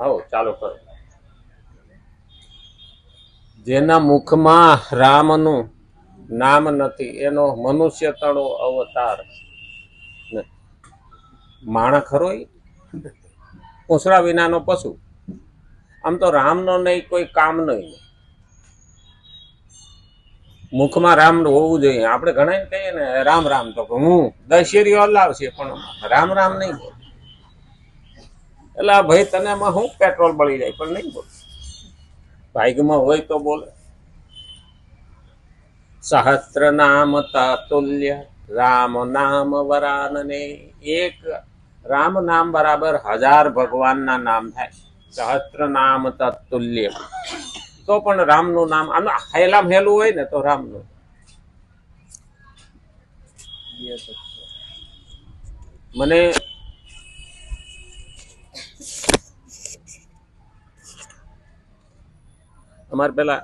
હો ચાલો કરો. જેના મુખમાં રામનું નામ નથી એનો મનુષ્ય તણો અવતાર. માણસ ખરો પૂંછડા વિનાનો પશુ. આમ તો રામનો નહીં કોઈ કામ નહીં. મુખમાં રામ હોવું જોઈએ. આપણે ઘણા કહીએ ને રામ રામ, તો હું દશેરીઓ લાવશે પણ રામ રામ નહીં બોલ. એટલે ભાઈ તને એમાં હું પેટ્રોલ બળી જાય પણ નહીં બોલ. ભાગ્યમાં હોય તો બોલે. સહસ્ત્ર નામ તતુલ્ય રામ નામ વરાનને. એક રામ નામ બરાબર 1000 ભગવાનના નામ થાય. સહસ્ત્ર નામ તતુલ્ય. તો પણ રામનું નામ આમ હેલામ હેલું હોય ને તો રામનું. મને અમારે પેલા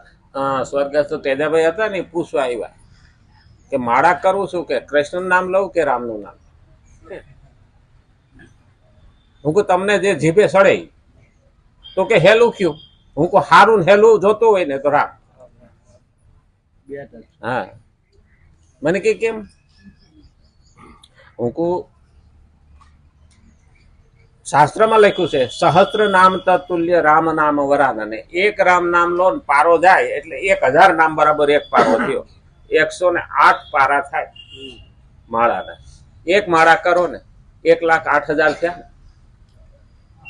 સ્વર્ગસ્થ તેજાભાઈ હતા ને, પૂછવા આવ્યા કે માળા કરું છું કે કૃષ્ણ નામ લઉં કે રામનું નામ. હું કહું તમને જે જીભે સડે. તો કે હેલું કયું. હું કહું હારું હેલું જોતું હોય ને તો રામ. હા મને કે કેમ. હું કહું શાસ્ત્રમાં લખ્યું છે સહસ્ત્ર નામ તતુલ્ય રામ નામ વરાનને. એક રામ નામ લો ને પારો જાય એટલે 1000 નામ બરાબર એક પારો થયો. 108 પારા થાય માળાના. એક માળા કરો ને 1,08,000 થયા.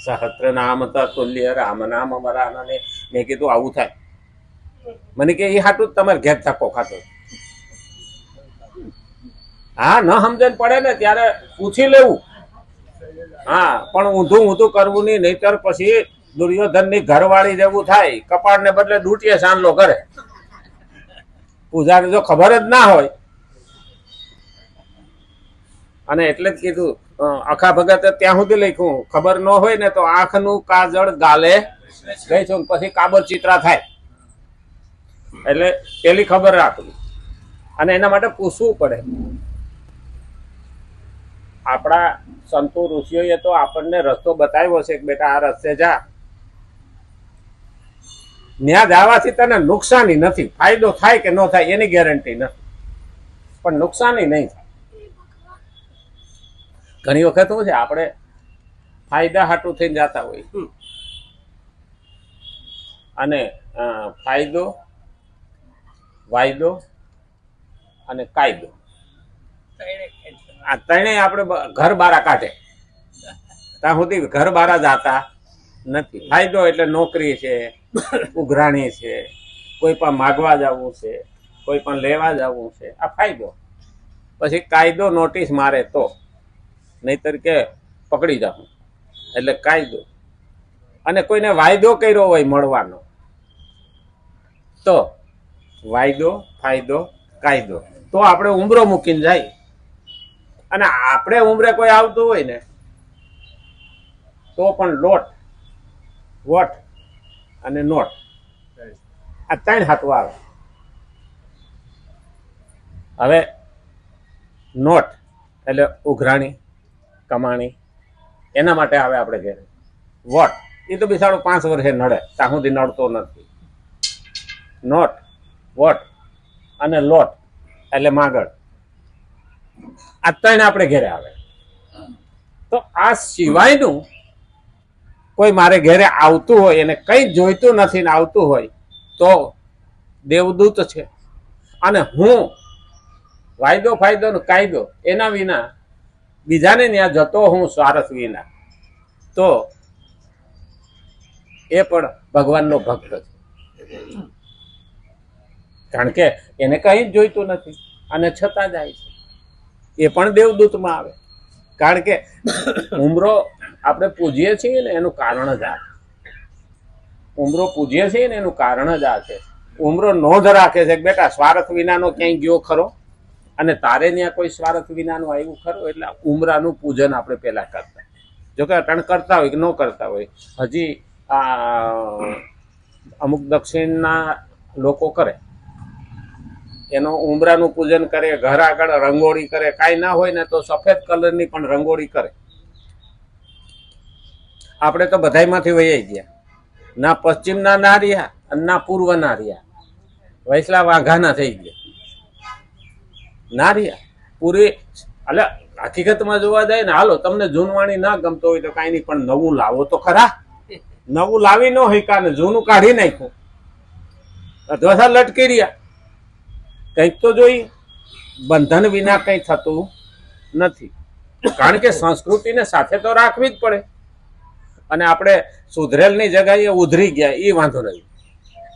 સહસ્ત્ર નામ તતુલ્ય રામ નામ વરાનને. મેં કીધું આવું થાય. મને કે એ હાટું જ તમારે ઘેર ધક્કો ખાતો. હા ન સમજણ પડે ને ત્યારે પૂછી લેવું. હા પણ ઊંધું ઊંધું કરવું નહીં, નહીતર પછી દુર્યોધન ની ઘરવાળી જેવું થાય. કપાળ ને બદલે ડૂટીએ સાંડલો કરે. પૂજાને જો ખબર જ ના હોય. અને એટલે જ કીધું અખા ભગત ત્યાં સુધી લખ્યું ખબર ન હોય ને તો આંખનું કાજળ ગાલે ગઈ છું પછી કાબર ચિત્રા થાય. એટલે પેલી ખબર રાખવી અને એના માટે પૂછવું પડે. આપણા સંતો ઋષિઓએ તો આપણને રસ્તો બતાવ્યો છે કે બેટા આ રસ્તે જા. ત્યાં જવાથી તને નુકસાની નથી. ફાયદો થાય કે ન થાય એની ગેરંટી નથી, પણ નુકસાની નહીં થાય. ઘણી વખત શું છે આપણે ફાયદા હાટું થઈને જતા હોય અને ફાયદો, વાયદો અને કાયદો આ ત્રણેય આપણે ઘર બારા કાઢે. ત્યાં સુધી ઘર બારા જતા નથી. ફાયદો એટલે નોકરી છે, ઉઘરાણી છે, કોઈ પણ માગવા જવું છે, કોઈ પણ લેવા જવું છે, આ ફાયદો. પછી કાયદો નોટિસ મારે તો, નહીતર કે પકડી જાઉં એટલે કાયદો. અને કોઈને વાયદો કર્યો હોય મળવાનો તો વાયદો, ફાયદો, કાયદો. તો આપણે ઉંબરો મૂકીને જાય. અને આપણે ઉંમરે કોઈ આવતું હોય ને તો પણ લોટ, વોટ અને નોટ આ 3 હાથું આવે. હવે નોટ એટલે ઉઘરાણી, કમાણી, એના માટે આવે આપણે ઘરે. વોટ એ તો બિસાડો 5 વર્ષે નડે, ત્યાં સુધી નડતો નથી. નોટ, વોટ અને લોટ એટલે માગળ. આ 3 આપણે ઘેરે આવે. તો આ સિવાયનું કોઈ મારે ઘેરે આવતું હોય એને કંઈ જોઈતું નથી ને આવતું હોય તો દેવદૂત છે. અને હું વાયદો, ફાયદો ને કાયદો એના વિના બીજાને ત્યાં જતો હું સ્વાર્થ વિના, તો એ પણ ભગવાનનો ભક્ત છે. કારણ કે એને કંઈ જ જોઈતું નથી અને છતાં જાય છે. એ પણ દેવદૂતમાં આવે. કારણ કે ઉમરો આપણે પૂજીએ છીએ ને એનું કારણ જ આ. ઉમરો પૂજીએ છીએ ને એનું કારણ જ આ છે. ઉમરો નોંધ રાખે છે કે બેટા સ્વાર્થ વિનાનો ક્યાંય ગયો ખરો, અને તારે ત્યાં કોઈ સ્વાર્થ વિનાનું આવ્યું ખરું. એટલે ઉમરાનું પૂજન આપણે પહેલા કરતા. જોકે અટણ કરતા હોય કે ન કરતા હોય, હજી અમુક દક્ષિણના લોકો કરે. એનો ઉમરાનું પૂજન કરે, ઘર આગળ રંગોળી કરે. કાંઈ ના હોય ને તો સફેદ કલરની પણ રંગોળી કરે. આપણે તો બધાયમાંથી વહી ગયા. ના પશ્ચિમના ના રહ્યા અને ના પૂર્વના રહ્યા. વૈસલા વાઘાના થઈ ગયા ના રહ્યા પૂરી. એટલે હકીકતમાં જોવા જાય ને, હાલો તમને જૂનવાણી ના ગમતો હોય તો કાંઈ નહીં, પણ નવું લાવો તો ખરા. નવું લાવી ન હોય કાને જૂનું કાઢી નાખ્યું, અધવસા લટકી રહ્યા. કંઈક તો જોઈએ. બંધન વિના કંઈ થતું નથી, કારણ કે સંસ્કૃતિને સાથે તો રાખવી જ પડે. અને આપણે સુધરેલની જગ્યાએ ઉધરી ગયા એ વાંધો નહીં.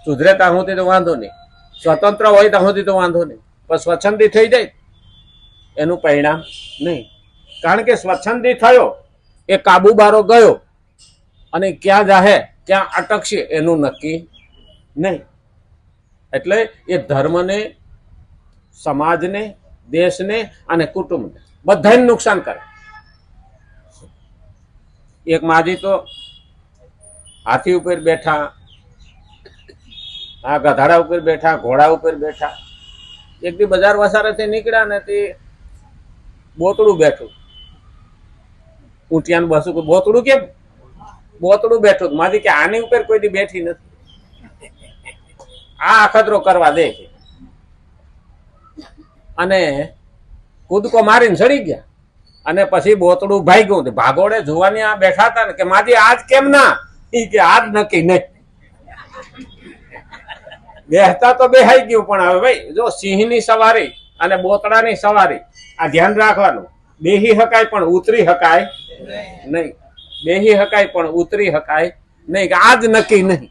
સુધરે ત્યાં સુધી તો વાંધો નહીં, સ્વતંત્ર હોય ત્યાં સુધી તો વાંધો નહીં, પણ સ્વચ્છંદી થઈ જાય એનું પરિણામ નહીં. કારણ કે સ્વચ્છંદી થયો એ કાબુબારો ગયો અને ક્યાં જાહે ક્યાં અટકશે એનું નક્કી નહીં. એટલે એ ધર્મને, સમાજને, દેશને અને કુટુંબને બધાને નુકસાન કરે. એક માજી તો હાથી ઉપર બેઠા, આ ગધાડા ઉપર બેઠા, ઘોડા ઉપર બેઠા. એક દી બજાર વસારેથી નીકળ્યા ને તે બોતડું બેઠું. ઊંટિયાનું બસું બોતડું કેમ? બોતડું બેઠું. માજી કે આની ઉપર કોઈ દી બેઠી નથી, આ અખતરો કરવા દે. અને કૂદકો મારીને ચડી ગયા. અને પછી બોતડું ભાગ્યું. ભાગોડે જોવાની આ બેઠા હતા ને કે માજી આજ કેમ ના? ઈ કે આજ નક્કી નહીં. બેહતા તો બેહાઈ ગયું, પણ હવે ભાઈ જો સિંહની સવારી અને બોતડાની સવારી આ ધ્યાન રાખવાનું. બેહી હકાય પણ ઉતરી હકાય નહીં. બેહી હકાય પણ ઉતરી હકાય નહીં, કે આજ નક્કી નહીં.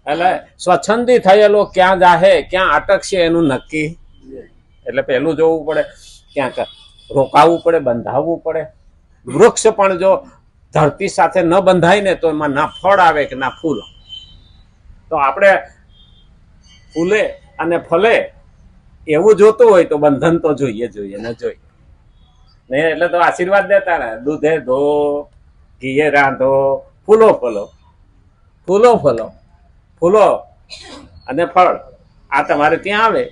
એટલે સ્વચ્છંદી થયેલો ક્યાં જાહે ક્યાં અટકશે એનું નક્કી. એટલે પહેલું જોવું પડે, ક્યાંક રોકાવું પડે, બંધાવવું પડે. વૃક્ષ પણ જો ધરતી સાથે ન બંધાય ને તો એમાં ના ફળ આવે કે ના ફૂલ. તો આપણે ફૂલે અને ફલે એવું જોતું હોય તો બંધન તો જોઈએ ને જોઈએ ને. એટલે તો આશીર્વાદ દેતા ને, દૂધે ધો, ઘીએ રાંધો, ફૂલો ફલો, ફૂલો ફલો, ફૂલો અને ફળ આ તમારે ત્યાં આવે.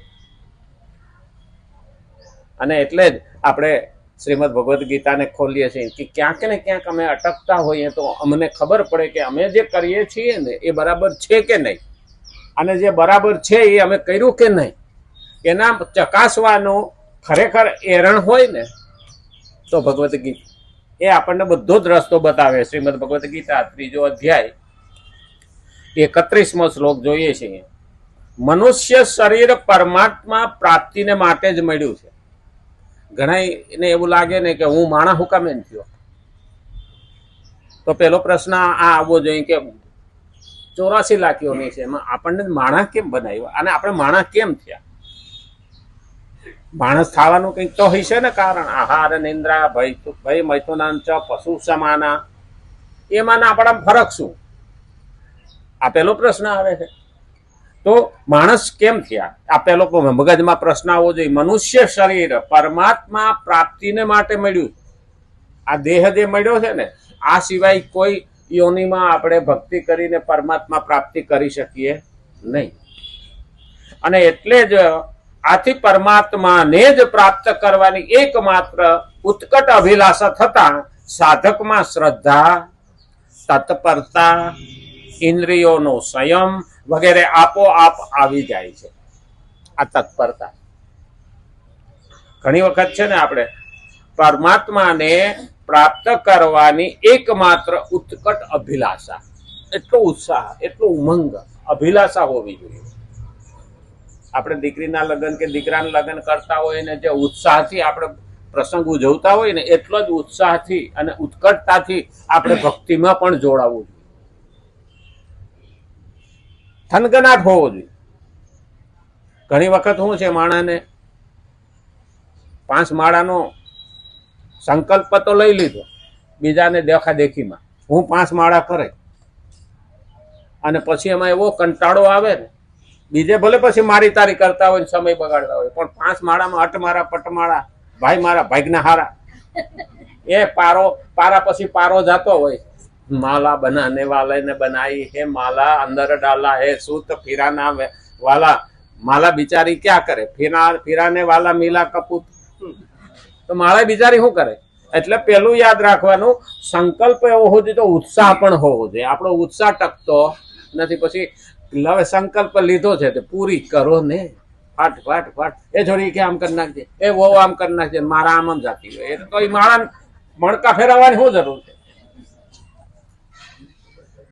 અને એટલે જ આપણે શ્રીમદ ભગવદ્ ગીતાને ખોલીએ છીએ કે ક્યાંક ને ક્યાંક અમે અટકતા હોઈએ તો અમને ખબર પડે કે અમે જે કરીએ છીએ ને એ બરાબર છે કે નહીં, અને જે બરાબર છે એ અમે કર્યું કે નહીં, એના ચકાસવાનું ખરેખર એરણ હોય ને તો ભગવદ્ ગીતા એ આપણને બધો જ રસ્તો બતાવે. શ્રીમદ ભગવદ્ ગીતા 3 અધ્યાય 31મો શ્લોક જોઈએ છીએ. મનુષ્ય શરીર પરમાત્મા પ્રાપ્તિને માટે જ મળ્યું છે. ઘણા એને એવું લાગે ને કે હું માણસ હું કામ એમ થયો. તો પેલો પ્રશ્ન આ આવવો જોઈએ કે 84 લાખીઓની છે, એમાં આપણને માણસ કેમ બનાવ્યો અને આપણે માણસ કેમ થયા? માણસ થવાનું કંઈક તો હશે ને કારણ. આહાર નિંદ્રા ભય મૈથુનાંચ પશુ સમાના, એમાં આપણા ફરક શું? આ પેલો પ્રશ્ન આવે છે. તો માણસ કેમ થયા? આ પેલો મગજમાં પ્રશ્ન આવવો જોઈએ. મનુષ્ય શરીર પરમાત્મા પ્રાપ્તિને માટે મળ્યું. આ દેહ જે મળ્યો છે ને, આ સિવાય કોઈ યોનિમાં આપણે ભક્તિ કરીને પરમાત્મા પ્રાપ્તિ કરી શકીએ નહીં. અને એટલે જ આથી પરમાત્માને જ પ્રાપ્ત કરવાની એકમાત્ર ઉત્કટ અભિલાષા થતા સાધકમાં શ્રદ્ધા, તત્પરતા, ઇન્દ્રિયોનો સંયમ વગેરે આપોઆપ આવી જાય છે. આ તત્પરતા ઘણી વખત છે ને, આપણે પરમાત્માને પ્રાપ્ત કરવાની એકમાત્ર ઉત્કટ અભિલાષા, એટલો ઉત્સાહ, એટલો ઉમંગ, અભિલાષા હોવી જોઈએ. આપણે દીકરીના લગ્ન કે દીકરાના લગ્ન કરતા હોય ને જે ઉત્સાહથી આપણે પ્રસંગ ઉજવતા હોય ને, એટલો જ ઉત્સાહથી અને ઉત્કટતાથી આપણે ભક્તિમાં પણ જોડાવવું જોઈએ. થનગનાટ હોવો જોઈએ. ઘણી વખત શું છે, માણસને 5 માળાનો સંકલ્પ તો લઈ લીધો, બીજાને દેખાદેખીમાં હું 5 માળા કરે, અને પછી એમાં એવો કંટાળો આવે ને, બીજે ભલે પછી મારી તારી કરતા હોય, સમય બગાડતા હોય, પણ 5 માળામાં અટમારા પટમાળા, ભાઈ મારા ભાગના હારા, એ પારા પછી પારો જાતો હોય. माला बनाने वाले ने बनाई है माला, अंदर डाला है सूत फिराना वाला, माला बिचारी क्या करे, फिराने वाला मिला कपूत, तो माला बिचारी શું કરે? એટલે પેલું યાદ રાખવાનું, સંકલ્પ એવો હોવો જોઈએ તો ઉત્સાહ પણ હોવો જોઈએ. આપણો ઉત્સાહ ટકતો નથી. પછી હવે સંકલ્પ લીધો છે તો પૂરી કરો ને, ફાટ ફાટ ફાટ. એ છોડી કે આમ કરી નાખજે, એ બહુ આમ કરી નાખજે, મારા આમ જાતી હોય, એ તો મારા મણકા ફેરવવાની શું જરૂર છે?